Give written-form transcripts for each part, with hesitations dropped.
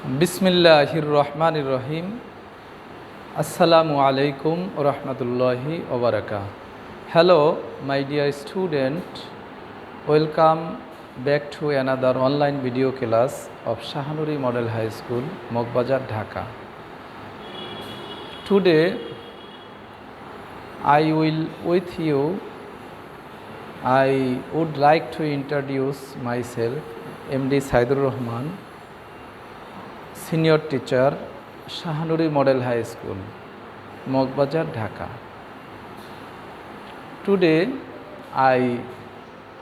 बिस्मिल्लाहिर रहमानिर रहीम। अस्सलामु अलैकुम व रहमतुल्लाहि व बाराकातुहू। Hello, my dear student. Welcome back to another online video class of Shahanuri Model High School, Mokbazar, Dhaka. Today, I would like to introduce myself, MD Saidur Rahman, Senior Teacher, Shahanuri Model High School, Mokbazar, Dhaka. Today, I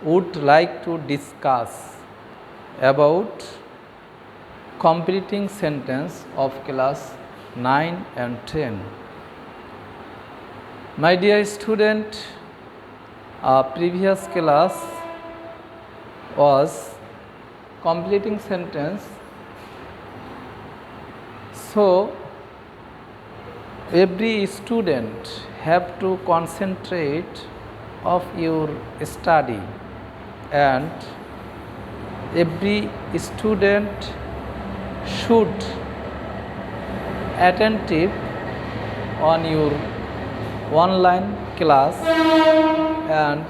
would like to discuss about completing sentence of class 9 and 10. My dear student, previous class was completing sentence. So, every student have to concentrate of your study, and every student should attentive on your online class and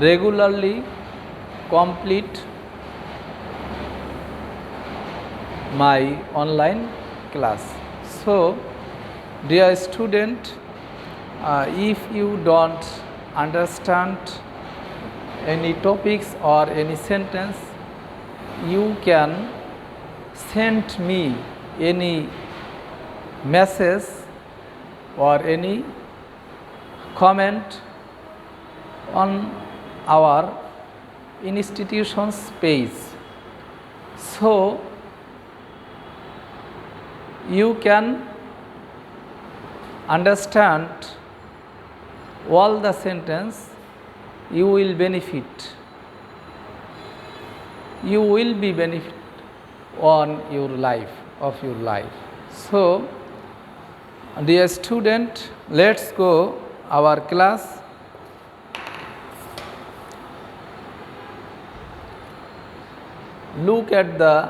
regularly complete my online class. So, dear student, if you don't understand any topics or any sentence, you can send me any message or any comment on our institution's page. So, you can understand all the sentence, you will benefit. You will be benefit on your life, of your life. So, dear student, let's go our class. Look at the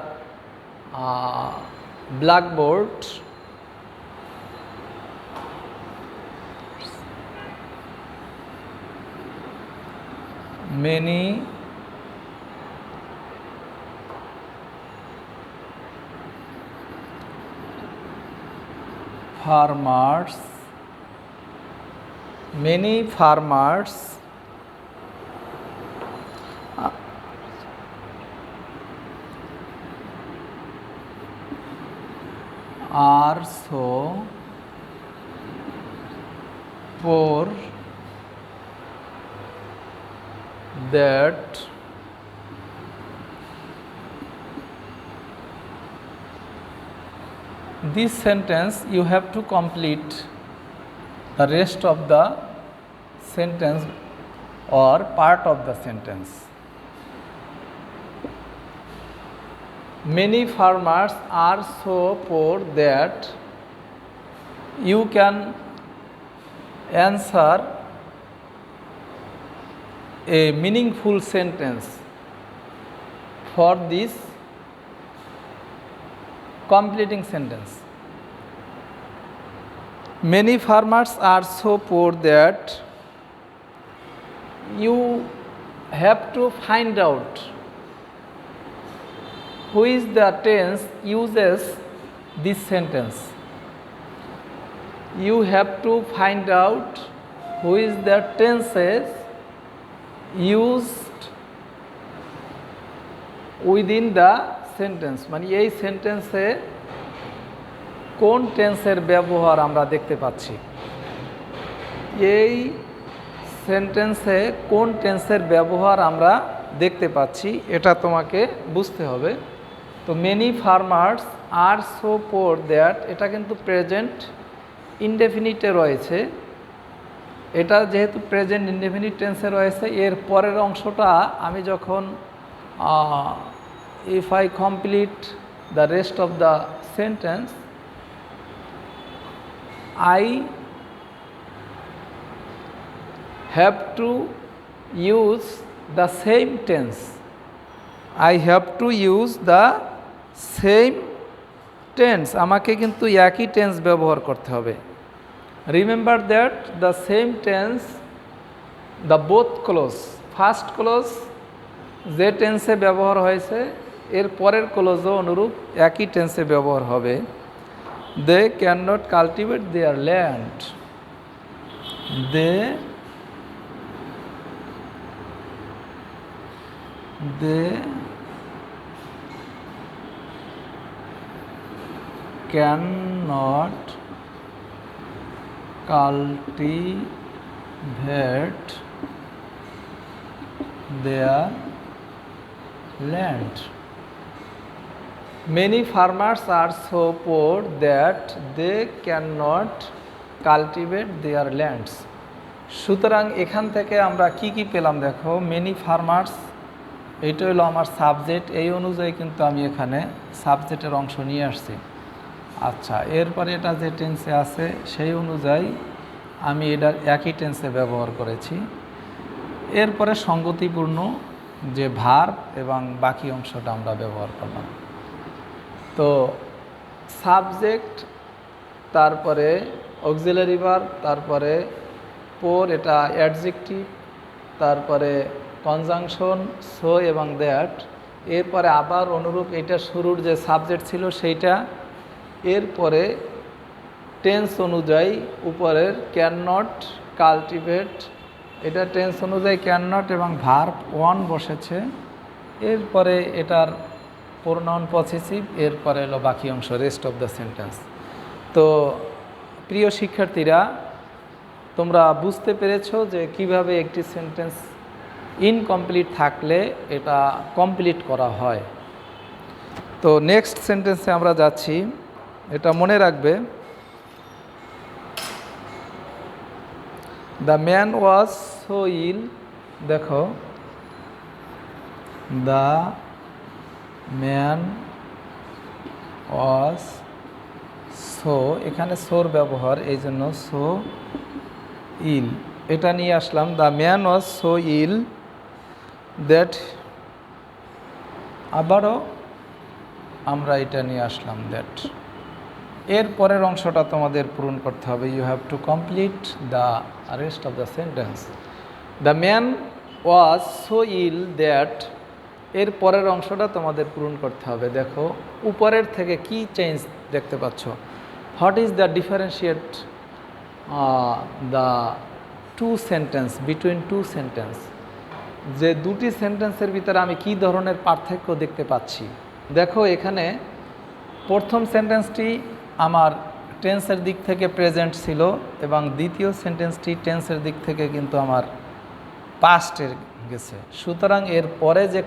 blackboard. Many farmers are so poor that this sentence you have to complete the rest of the sentence or part of the sentence. Many farmers are so poor that you can answer a meaningful sentence for this completing sentence. Many farmers are so poor that you have to find out who is the tense uses this sentence. You have to find out who is the tenses used within the sentence. মানে এই সেন্টেন্সে কোন টেন্সের ব্যবহার আমরা দেখতে পাচ্ছি, এই সেন্টেন্সে কোন টেন্সের ব্যবহার আমরা দেখতে পাচ্ছি এটা তোমাকে বুঝতে হবে। তো many farmers are so poor that, এটা কিন্তু প্রেজেন্ট ইনডেফিনিটে রয়েছে। এটা যেহেতু প্রেজেন্ট ইনডেফিনিট টেন্সে রয়েছে, এর পরের অংশটা আমি যখন if I complete the rest of the sentence, I have to use the same tense. Tense আমাকে কিন্তু একই টেন্স ব্যবহার করতে হবে। Remember that the same tense the both close, first close যে টেন্সে ব্যবহার হয়েছে এর পরের ক্লোজও অনুরূপ একই টেন্সে ব্যবহার হবে। They can not cultivate their land, they cannot cultivate their land. Many farmers are so poor that they cannot cultivate their lands. সুতরাং এখান থেকে আমরা কি কি পেলাম দেখো, মেনি ফার্মার্স, এইটা হলো আমার সাবজেক্ট, এই অনুযায়ী কিন্তু আমি এখানে সাবজেক্টের অংশ নিয়ে আসছি। আচ্ছা, এরপরে এটা যে টেন্সে আছে সেই অনুযায়ী আমি এটার একই টেন্সে ব্যবহার করেছি। এরপরে সঙ্গতিপূর্ণ যে ভার্ব এবং বাকি অংশটা আমরা ব্যবহার করলাম। তো সাবজেক্ট, তারপরে অক্সিলারি ভার্ব, তারপরে পোর এটা অ্যাডজেক্টিভ, তারপরে কনজাংশন সো এবং দ্যাট, এরপরে আবার অনুরূপ এটা শুরুর যে সাবজেক্ট ছিল সেইটা, এরপরে টেন্স অনুযায়ী উপরের ক্যান নট কাল্টিভেট, এটা টেন্স অনুযায়ী ক্যান নট এবং ভার্ব ওয়ান বসেছে, এরপরে এটার প্রোনাউন পসেসিভ, এরপরে হলো বাকি অংশ রেস্ট অফ দ্য সেন্টেন্স। তো প্রিয় শিক্ষার্থীরা, তোমরা বুঝতে পেরেছো যে কিভাবে একটি সেন্টেন্স ইনকমপ্লিট থাকলে এটা কমপ্লিট করা হয়। তো নেক্সট সেন্টেন্সে আমরা যাচ্ছি, এটা মনে রাখবে। দ্য ম্যান ওয়াজ সো ইল, দেখো দ্য ম্যান ওয়াজ সো, এখানে সোর ব্যবহার, এই জন্য সো ইল এটা নিয়ে আসলাম। The man was so ill that, আবারও আমরা এটা নিয়ে আসলাম দ্যাট। এর পরের অংশটা তোমাদের পূরণ করতে হবে। You have to complete the rest of the sentence. The man was so ill that, এর পরের অংশটা তোমাদের পূরণ করতে হবে। দেখো উপরের থেকে কি চেঞ্জ দেখতে পাচ্ছ, what is the differentiate the two sentence, between two sentence, যে দুটি সেন্টেন্সের ভিতরে আমি কি ধরনের পার্থক্য দেখতে পাচ্ছি। দেখো এখানে প্রথম সেন্টেন্সটি আমার টেন্সের দিক থেকে প্রেজেন্ট ছিল এবং দ্বিতীয় সেন্টেন্সটি টেন্সের দিক থেকে কিন্তু আমার পাস্টের গেছে। সুতরাং এর পরে যে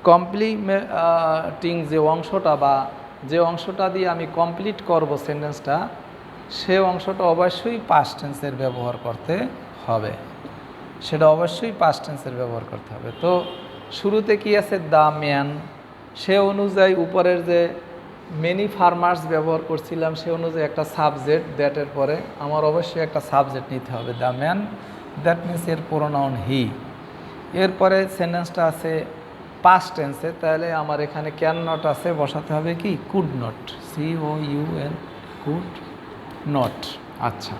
কমপ্লিটিং যে অংশটা বা যে অংশটা দিয়ে আমি কমপ্লিট করব সেন্টেন্সটা, সে অংশটা অবশ্যই পাস্ট টেন্সের ব্যবহার করতে হবে, সেটা অবশ্যই পাস্ট টেন্সের ব্যবহার করতে হবে। তো শুরুতে কি আছে, দ্য ম্যান, সে অনুযায়ী উপরের যে মেনি ফার্মার্স ব্যবহার করছিলাম সে অনুযায়ী একটা সাবজেক্ট, দ্যাটের পরে আমার অবশ্যই একটা সাবজেক্ট নিতে হবে, দ্য ম্যান, দ্যাট মিনস এর প্রোনাউন হি। এরপরে সেন্টেন্সটা আছে পাস্ট টেন্সে, তাহলে আমার এখানে ক্যান নট আছে, বসাতে হবে কি could not, COUN, could not. আচ্ছা,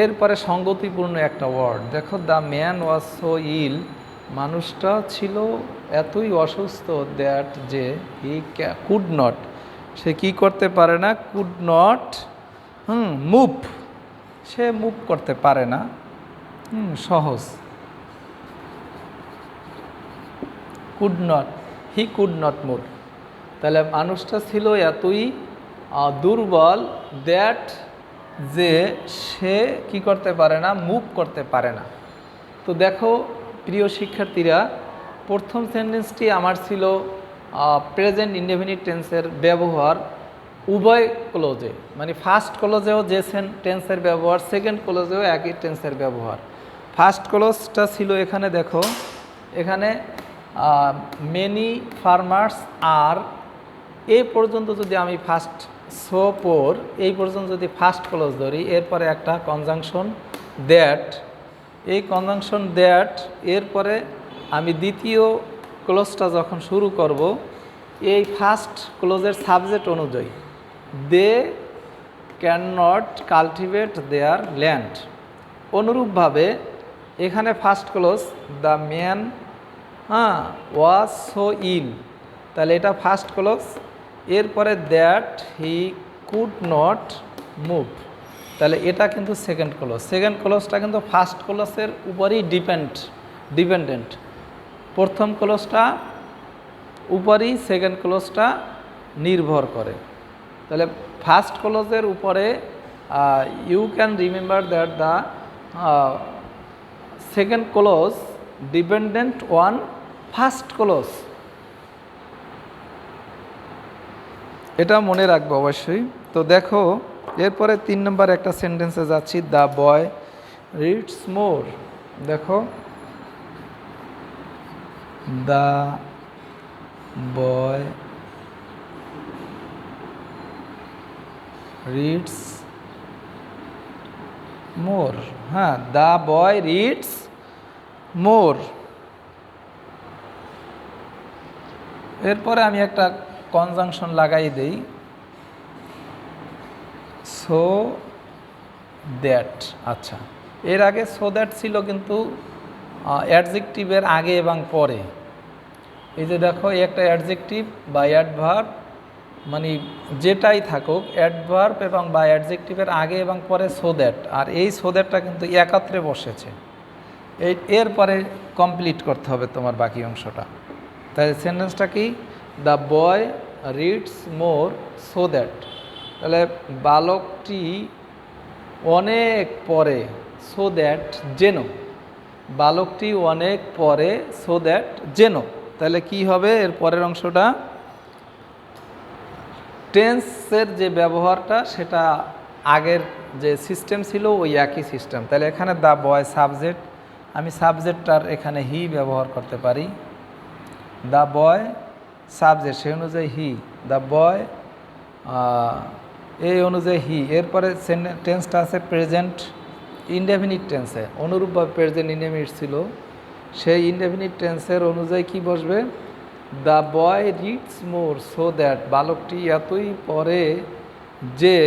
এরপরে সঙ্গতিপূর্ণ একটা ওয়ার্ড, দেখো দ্য ম্যান ওয়াজ সো ইল, মানুষটা ছিল এতই অসুস্থ, দ্যাট যে হি কুড নট, সে কি করতে পারে না, could not move, say move করতে পারে না, সহজ, could not, he could not move, তাহলে মানুষটা ছিল এতই দুর্বল, দ্যাট যে সে কি করতে পারে না, মুভ করতে পারে না। তো দেখো প্রিয় শিক্ষার্থীরা, প্রথম সেন্টেন্সটি আমার ছিল প্রেজেন্ট ইনডেফিনিট টেন্সের ব্যবহার উভয় ক্লোজে, মানে ফার্স্ট ক্লোজেও যে টেন্সের ব্যবহার, সেকেন্ড ক্লোজেও একই টেন্সের ব্যবহার। ফার্স্ট ক্লোজটা ছিল এখানে, দেখো এখানে মেনি ফার্মার্স আর, এই পর্যন্ত যদি আমি ফার্স্ট সো পোর, এই পর্যন্ত যদি ফার্স্ট ক্লোজ ধরি, এরপরে একটা কনজাংশন দ্যাট, এই কনজাংশন দ্যাট, এরপরে আমি দ্বিতীয় ক্লোজটা যখন শুরু করব, এই ফার্স্ট ক্লোজের সাবজেক্ট অনুযায়ী they can not cultivate their land. অনুরূপভাবে এখানে first clause the man was so ill, তাহলে এটা ফার্স্ট ক্লোজ। এরপরে that he could not move, তাহলে এটা কিন্তু সেকেন্ড ক্লোজ। সেকেন্ড ক্লোজটা কিন্তু ফার্স্ট ক্লোজের উপরই ডিপেন্ডেন্ট। প্রথম ক্লোজটা উপরই সেকেন্ড ক্লোজটা নির্ভর করে। তাহলে ফার্স্ট ক্লোজের উপরে you can remember that the second clause dependent on first clause, এটা মনে রাখবো অবশ্যই। তো দেখো এরপরে 3 নম্বর একটা সেন্টেন্সে যাচ্ছি, দ্য বয় রিডস মোর। দেখো দ্য বয় রিডস মোর। হ্যাঁ, দ্য বয় রিডস মোর। এরপরে আমি একটা কনজাংশন লাগাই দেই, সো দ্যাট। আচ্ছা, এর আগে সো দ্যাট ছিল কিন্তু অ্যাডজেক্টিভের আগে এবং পরে। এই যে দেখো একটা অ্যাডজেক্টিভ বা অ্যাডভার্ব, মানে যেটাই থাকুক অ্যাডভার্ব এবং বা অ্যাডজেক্টিভের আগে এবং পরে সো দ্যাট, আর এই সো দ্যাটটা কিন্তু একত্রে বসেছে। এরপরে কমপ্লিট করতে হবে তোমার বাকি অংশটা। তাই সেন্টেন্সটা কি, the boy reads more so that, তাহলে বালকটি অনেক পরে, সো দ্যাট যেন, বালকটি অনেক পরে সো দ্যাট যেন। তাহলে কি হবে এর পরের অংশটা, টেন্সের যে ব্যবহারটা সেটা আগের যে সিস্টেম ছিল ওই একই সিস্টেম। তাহলে এখানে দ্য বয় সাবজেক্ট, আমি সাবজেক্টটার এখানে হি ব্যবহার করতে পারি। দ্য বয় সাবজেক্ট, সেই অনুযায়ী হি, দ্য বয় এই অনুযায়ী হি। এরপরে টেন্সটা আছে প্রেজেন্ট ইনডেফিনিট টেন্সে, অনুরূপভাবে প্রেজেন্ট ইনডেফিনিট ছিল, সেই ইনডেফিনিট টেন্সের অনুযায়ী কি বসবে, the boy reads more so that, বালকটি এতই পরে যে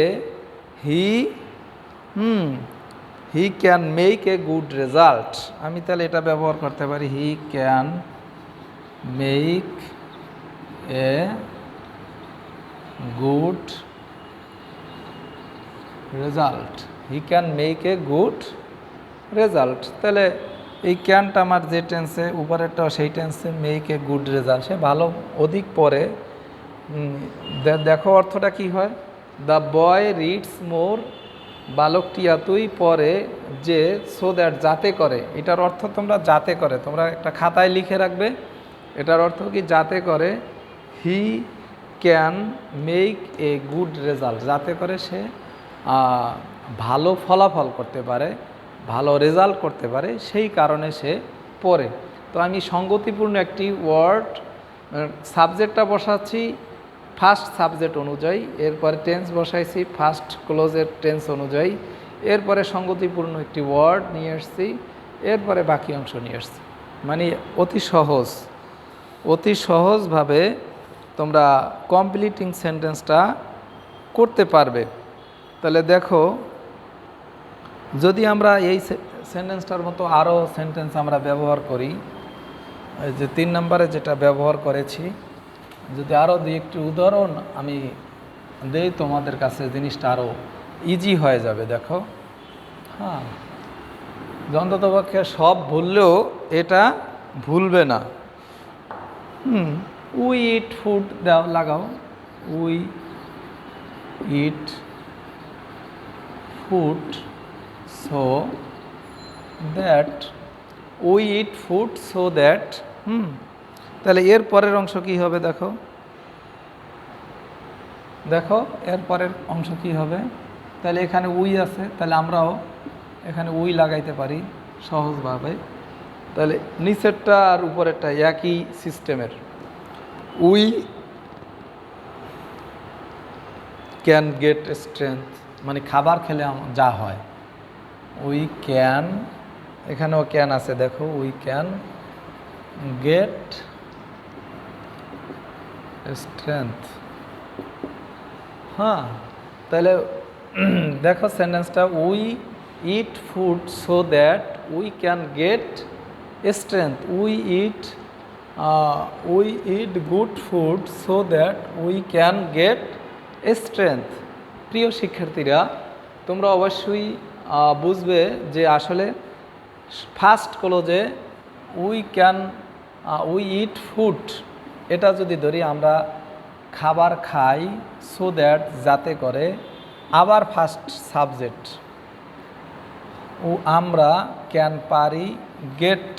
he can make a good result. আমি তাহলে এটা ব্যবহার করতে পারি, he can make a good result, he can make a good result. তাহলে এই ক্যানটা আমার যে টেন্সে উপরেরটাও সেই টেন্সে, মেক এ গুড রেজাল্ট, সে ভালো অধিক পরে। দেখো অর্থটা কি হয়, দ্য বয় রিডস মোর, বালকটি এতই পরে যে, সো দ্যাট যাতে করে, এটার অর্থ তোমরা যাতে করে, তোমরা একটা খাতায় লিখে রাখবে, এটার অর্থ কি যাতে করে, হি can make a good result, যাতে করে সে ভালো ফলাফল করতে পারে, ভালো রেজাল্ট করতে পারে, সেই কারণে সে পড়ে। তো আমি সঙ্গতিপূর্ণ একটি ওয়ার্ড সাবজেক্টটা বসাচ্ছি ফার্স্ট সাবজেক্ট অনুযায়ী, এরপরে টেন্স বসাইছি ফার্স্ট ক্লোজের টেন্স অনুযায়ী, এরপরে সঙ্গতিপূর্ণ একটি ওয়ার্ড নিয়ে এসছি, এরপরে বাকি অংশ নিয়ে এসছি। মানে অতি সহজভাবে তোমরা কমপ্লিটিং সেন্টেন্সটা করতে পারবে। তাহলে দেখো, যদি আমরা এই সেন্টেন্সটার মতো আরও সেন্টেন্স আমরা ব্যবহার করি, এই যে 3 নম্বরে যেটা ব্যবহার করেছি, যদি আরও দুই একটি উদাহরণ আমি দেই তোমাদের কাছে, জিনিসটা আরও ইজি হয়ে যাবে। দেখো, হ্যাঁ, অন্ততপক্ষে সব ভুললেও এটা ভুলবে না। উই ইট ফুড দাও, লাগাও, we eat food so that, we eat food so that. তাহলে এর পরের অংশ কি হবে, দেখো দেখো এর পরের অংশ কি হবে। তাহলে এখানে উই আছে, তাহলে আমরাও এখানে উই লাগাইতে পারি সহজভাবে। তাহলে নিচেরটা আর উপরেরটা একই সিস্টেমের। উই ক্যান গেট স্ট্রেংথ, মানে খাবার খেলে যা হয়, উই ক্যান, এখানেও ক্যান আছে, দেখো উই ক্যান গেট স্ট্রেংথ। হ্যাঁ, তাহলে দেখো সেন্টেন্সটা, we eat food so that we can get strength. We it good food so that we can get strength. প্রিয় শিক্ষার্থীরা, তোমরা অবশ্যই বুঝবে যে আসলে ফার্স্ট ক্লোজে উই ইট ফুড, এটা যদি ধরি আমরা খাবার খাই, সো দ্যাট যাতে করে, আবার ফার্স্ট সাবজেক্ট আমরা ক্যান পারি, গেট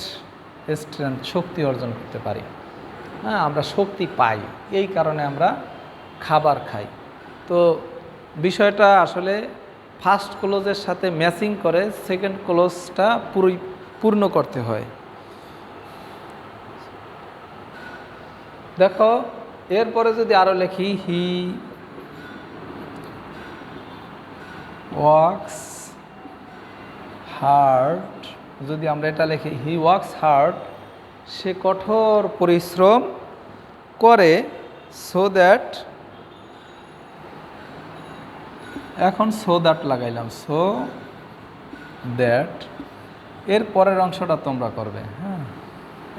স্ট্রেংথ শক্তি অর্জন করতে পারি। হ্যাঁ, আমরা শক্তি পাই, এই কারণে আমরা খাবার খাই। তো বিষয়টা আসলে ফার্স্ট ক্লোজের সাথে ম্যাচিং করে সেকেন্ড ক্লোজটা পূর্ণ করতে হয়। দেখো এরপরে যদি আরও লিখি, হি ওয়ার্কস হার্ড, যদি আমরা এটা লিখি হি ওয়ার্কস হার্ড, সে কঠোর পরিশ্রম করে, সো দ্যাট, এখন সো দ্যাট লাগাইলাম, সো দ্যাট এর পরের অংশটা তোমরা করবে। হ্যাঁ,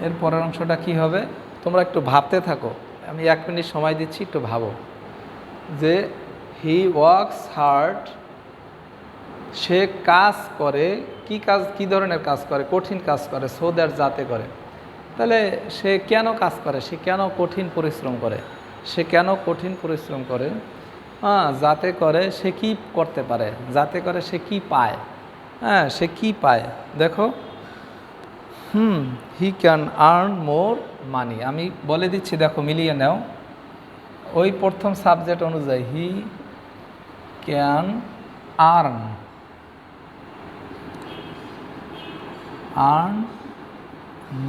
এর পরের অংশটা কি হবে তোমরা একটু ভাবতে থাকো, আমি 1 মিনিট সময় দিচ্ছি, একটু ভাবো যে হি ওয়ার্কস হার্ড, সে কাজ করে, কি কাজ, কি ধরনের কাজ করে, কঠিন কাজ করে, সো দ্যাট যাতে করে। তাহলে সে কেন কাজ করে, সে কেন কঠিন পরিশ্রম করে, সে কেন কঠিন পরিশ্রম করে, হ্যাঁ, যাতে করে সে কি করতে পারে, যাতে করে সে কি পায়। হ্যাঁ, সে কি পায় দেখো, হি ক্যান আর্ন মোর মানি। আমি বলে দিচ্ছি, দেখো মিলিয়ে নাও। ওই প্রথম সাবজেক্ট অনুযায়ী হি ক্যান আর্ন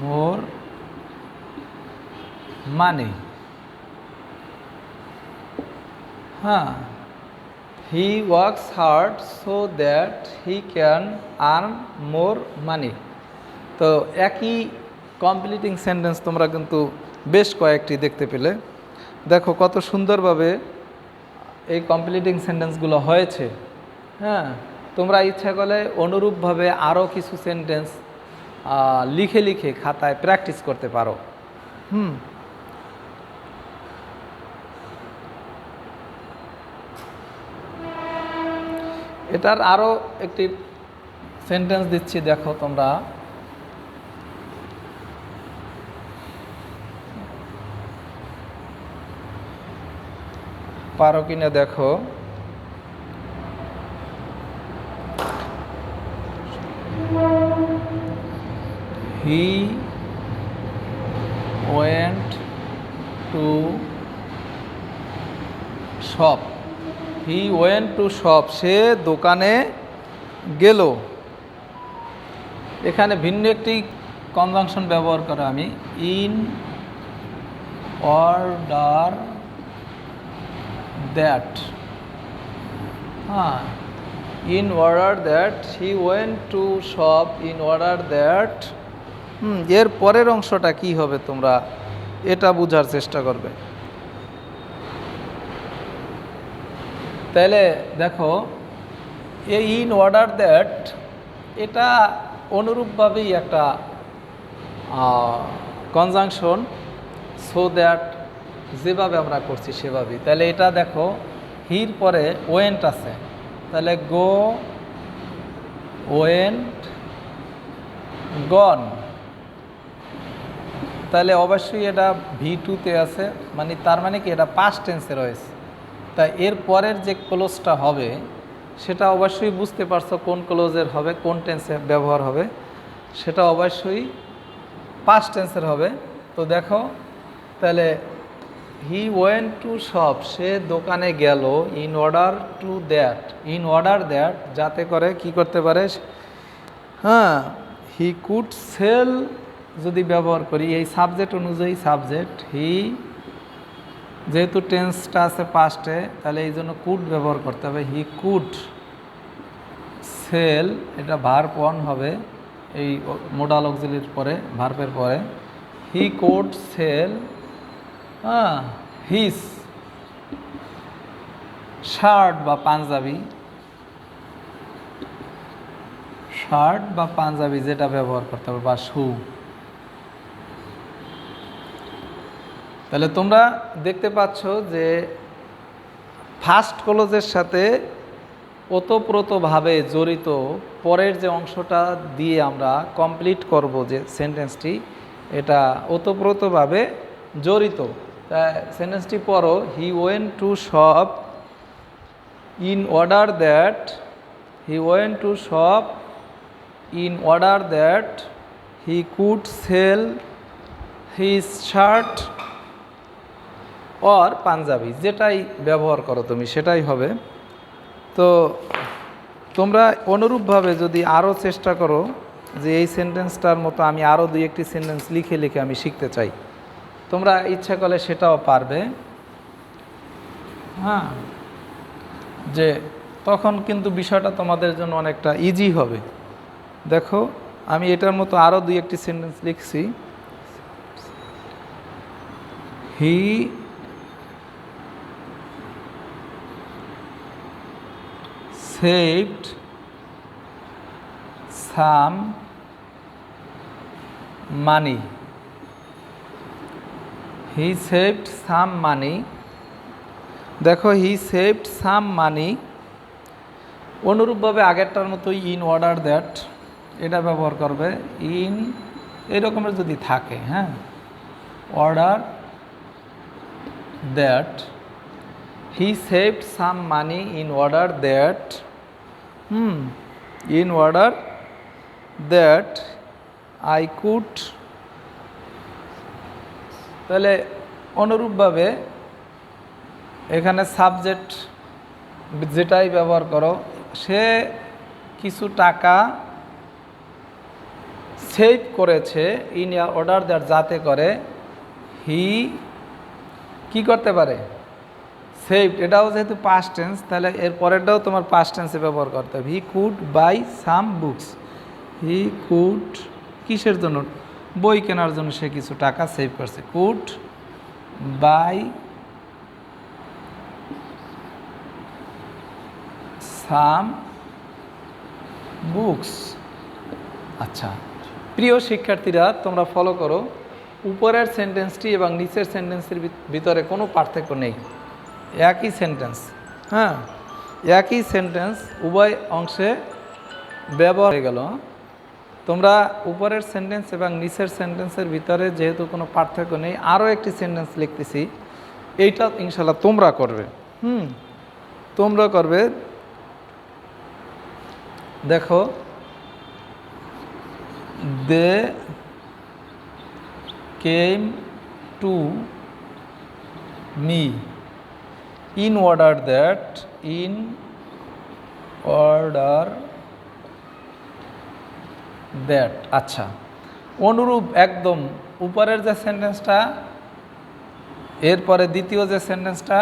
মোর মানি। হ্যাঁ, he works hard so that he can earn more money. তো একই কমপ্লিটিং সেন্টেন্স তোমরা কিন্তু বেশ কয়েকটি দেখতে পেলে। দেখো কত সুন্দরভাবে এই কমপ্লিটিং সেন্টেন্সগুলো হয়েছে। হ্যাঁ, তোমরা ইচ্ছা করলে অনুরূপভাবে আরও কিছু সেন্টেন্স লিখে লিখে খাতায় প্র্যাকটিস করতে পারো। এটার আরও একটি সেন্টেন্স দিচ্ছি, দেখো তোমরা পারো কিনা দেখো। He went to shop, he went to shop, সে দোকানে গেল। এখানে ভিন্ন একটি কনজাংশন ব্যবহার করে আমি, ইন অর্ডার দ্যাট। হ্যাঁ, in order that he went to shop, in order that. এর পরের অংশটা কি হবে তোমরা এটা বোঝার চেষ্টা করবে। তাহলে দেখো এই ইন অর্ডার দ্যাট, এটা অনুরূপভাবেই একটা কনজাংশন, সো দ্যাট যেভাবে আমরা করছি সেভাবেই। তাহলে এটা দেখো হির পরে ওয়েন্ট আছে, তাহলে গো, ওয়েন্ট, গন। তাহলে অবশ্যই এটা V2-তে আছে, মানে তার মানে কি এটা পাস্ট টেন্সে রয়েছে। তাই এর পরের যে ক্লোজটা হবে সেটা অবশ্যই বুঝতে পারছো কোন ক্লোজের হবে, কোন টেন্সে ব্যবহার হবে, সেটা অবশ্যই পাস্ট টেন্সের হবে। তো দেখো তাহলে হি ওয়েন্ট টু শপ, সে দোকানে গেল, in order to that, in order that যাতে করে কি করতে পারে। হ্যাঁ, হি কুড সেল যদি ব্যবহার করি এই সাবজেক্ট অনুযায়ী, সাবজেক্ট হি, যেহেতু টেন্সটা আছে পাস্টে তাহলে এই জন্য কুড ব্যবহার করতে হবে। হি কুড সেল, এটা ভার্ব 1 হবে এই মোডাল অক্সিলির পরে, ভার্বের পরে। হি কুড সেল, হ্যাঁ, হিস শার্ট বা পাঞ্জাবি, শার্ট বা পাঞ্জাবি যেটা ব্যবহার করতে হবে, বা শু। তাহলে তোমরা দেখতে পাচ্ছ যে ফার্স্ট ক্লজের সাথে ওতপ্রোতভাবে জড়িত পরের যে অংশটা দিয়ে আমরা কমপ্লিট করব যে সেন্টেন্সটি, এটা ওতপ্রোতভাবে জড়িত। সেন্টেন্সটি পড়ো, হি went to shop in order that he went to shop in order that he could sell his shirt or Punjabi, যেটাই ব্যবহার করো তুমি সেটাই হবে। তো তোমরা অনুরূপভাবে যদি আরও চেষ্টা করো যে এই সেন্টেন্সটার মতো আমি আরও দুই একটি সেন্টেন্স লিখে লিখে আমি শিখতে চাই, তোমরা ইচ্ছা করলে সেটাও পারবে। হ্যাঁ, যে তখন কিন্তু বিষয়টা তোমাদের জন্য অনেকটা ইজি হবে। দেখো আমি এটার মতো আরও দুই একটি সেন্টেন্স লিখছি। হি saved some money. He saved some money. দেখো হি সেভড সাম মানি, অনুরূপভাবে আগেরটার মতো ইন অর্ডার দ্যাট এটা ব্যবহার করবে। ইন এরকমের যদি থাকে, হ্যাঁ, order that he saved some money in order that, in order that I could. তাহলে অনুরূপভাবে এখানে সাবজেক্ট যেটাই ব্যবহার করো, সে কিছু টাকা সেভ করেছে ইন অর্ডার দ্যাট, যাতে করে হি কি করতে পারে, সেভড। এটাও যেহেতু পাস্ট টেন্স, তাহলে এর পরেরটাও তোমার পাস্ট টেন্সে ব্যবহার করতে হবে। He could buy some books. He could কিসের জন্য, বই কেনার জন্য সে কিছু টাকা সেভ করছে। Could buy some books. আচ্ছা প্রিয় শিক্ষার্থীরা, তোমরা ফলো করো, উপরের সেন্টেন্সটি এবং নিচের সেন্টেন্সের ভিতরে কোনো পার্থক্য নেই, একই সেন্টেন্স। হ্যাঁ, একই সেন্টেন্স উভয় অংশে ব্যবহার হয়ে গেল। তোমরা উপরের সেন্টেন্স এবং নিচের সেন্টেন্সের ভিতরে যেহেতু কোনো পার্থক্য নেই, আরও একটি সেন্টেন্স লিখতেছি, এইটা ইনশাল্লাহ তোমরা করবে। তোমরা করবে। দেখো, they came to me in order that, in order that. আচ্ছা, অনুরূপ একদম উপরের যে সেন্টেন্সটা, এরপরে দ্বিতীয় যে সেন্টেন্সটা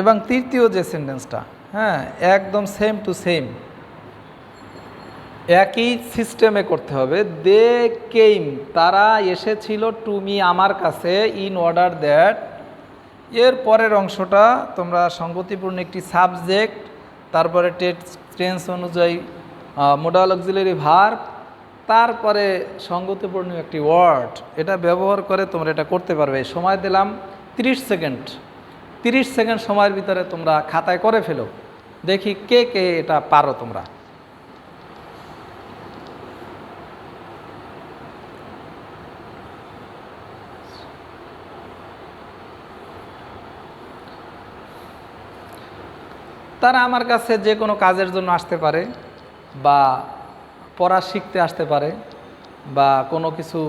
এবং তৃতীয় যে সেন্টেন্সটা, হ্যাঁ, একদম সেম টু সেম, একই সিস্টেমে করতে হবে। দে কেম, তারা এসেছিল, টু মি, আমার কাছে, ইন অর্ডার দ্যাট, এর পরের অংশটা তোমরা সঙ্গতিপূর্ণ একটি সাবজেক্ট, তারপরে টেন্স অনুযায়ী মোডাল অক্সিলারি ভার্ব, তারপরে সঙ্গতিপূর্ণ একটি ওয়ার্ড, এটা ব্যবহার করে তোমরা এটা করতে পারবে। সময় দিলাম 30 সেকেন্ড। 30 সেকেন্ড সময়ের ভিতরে তোমরা খাতায় করে ফেলো, দেখি কে কে এটা পারো তোমরা। তারা আমার কাছে যে কোনো কাজের জন্য আসতে পারে, বা পড়া শিখতে আসতে পারে, বা কোনো কিছু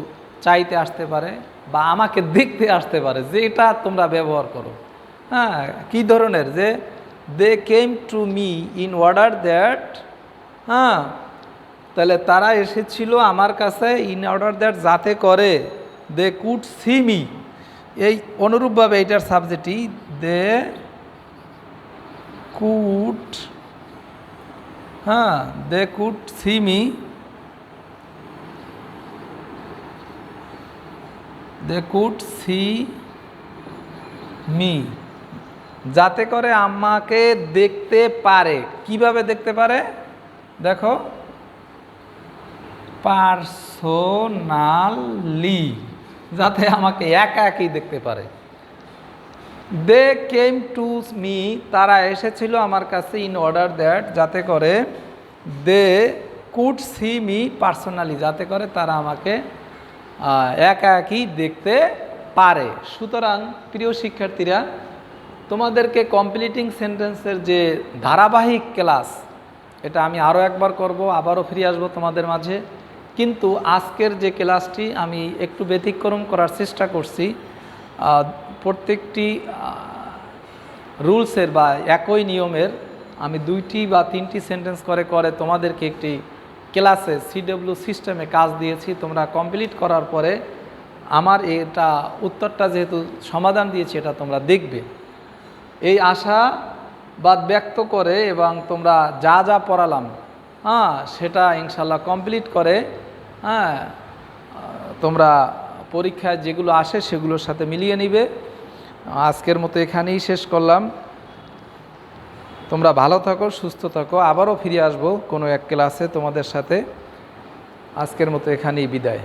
চাইতে আসতে পারে, বা আমাকে দেখতে আসতে পারে, যেটা তোমরা ব্যবহার করো। হ্যাঁ, কী ধরনের, যে they came to me in order that, হ্যাঁ, তাহলে তারা এসেছিল আমার কাছে ইন অর্ডার দ্যাট, যাতে করে দে কুড সি মি। এই অনুরূপভাবে এইটার সাবজেক্টই দে কুড, হ্যাঁ, they could see me, they could see me, যাতে করে আমাকে দেখতে পারে। কিভাবে দেখতে পারে দেখো, পার্সোনালি, যাতে আমাকে একা একই দেখতে পারে। দে কেম টু মি, তারা এসেছিল আমার কাছে, ইন অর্ডার দ্যাট, যাতে করে they could see me personally, যাতে করে তারা আমাকে একা একই দেখতে পারে। সুতরাং প্রিয় শিক্ষার্থীরা, তোমাদেরকে কমপ্লিটিং সেন্টেন্সের যে ধারাবাহিক ক্লাস, এটা আমি আরও একবার করব, আবারও ফিরে আসবো তোমাদের মাঝে। কিন্তু আজকের যে ক্লাসটি আমি একটু ব্যতিক্রম করার চেষ্টা করছি। প্রত্যেকটি রুলসের বা একই নিয়মের আমি 2টি বা 3টি সেন্টেন্স করে করে তোমাদেরকে একটি ক্লাসে সিডব্লিউ সিস্টেমে কাজ দিয়েছি। তোমরা কমপ্লিট করার পরে আমার এটা উত্তরটা যেহেতু সমাধান দিয়েছি, এটা তোমরা দেখবে, এই আশাবাদ ব্যক্ত করে, এবং তোমরা যা যা পড়ালাম সেটা ইনশাল্লাহ কমপ্লিট করে তোমরা পরীক্ষায় যেগুলো আসে সেগুলোর সাথে মিলিয়ে নিবে। আজকের মতো এখানেই শেষ করলাম। তোমরা ভালো থাকো, সুস্থ থাকো, আবারও ফিরে আসবো কোনো এক ক্লাসে তোমাদের সাথে। আজকের মতো এখানেই বিদায়।